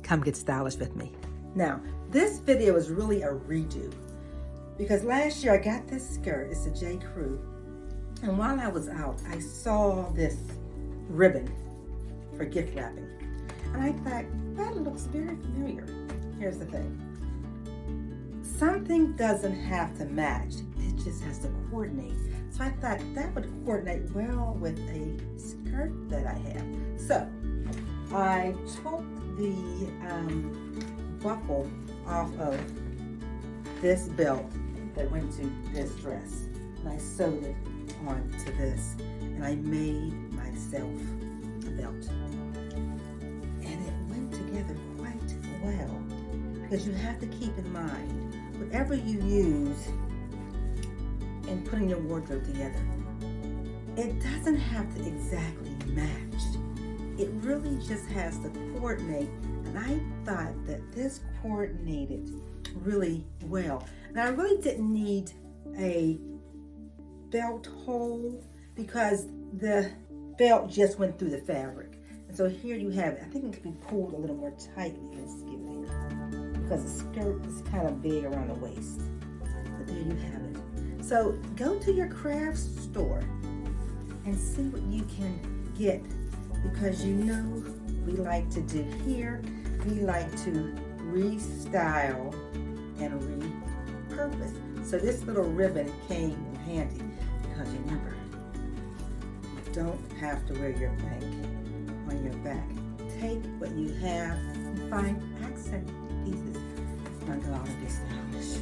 come get stylish with me. Now, this video is really a redo because last year I got this skirt. It's a J. Crew. And while I was out, I saw this ribbon for gift wrapping. And I thought, that looks very familiar. Here's the thing. Something doesn't have to match. It just has to coordinate. So I thought that would coordinate well with a skirt that I have. So I took the buckle off of this belt that went to this dress. And I sewed it onto this. And I made myself a belt. And it went together quite well. Because you have to keep in mind, whatever you use in putting your wardrobe together, it doesn't have to exactly match. It really just has to coordinate. And I thought that this coordinated really well. And I really didn't need a belt hole because the belt just went through the fabric. And so here you have it. I think it could be pulled a little more tightly. Let's get it here. Because the skirt is kind of big around the waist. But there you have it. So go to your craft store and see what you can get, because you know we like to do here, we like to restyle and repurpose. So this little ribbon came in handy because remember, you don't have to wear your bank on your back. Take what you have and find accent pieces. I'm gonna go out and be stylish.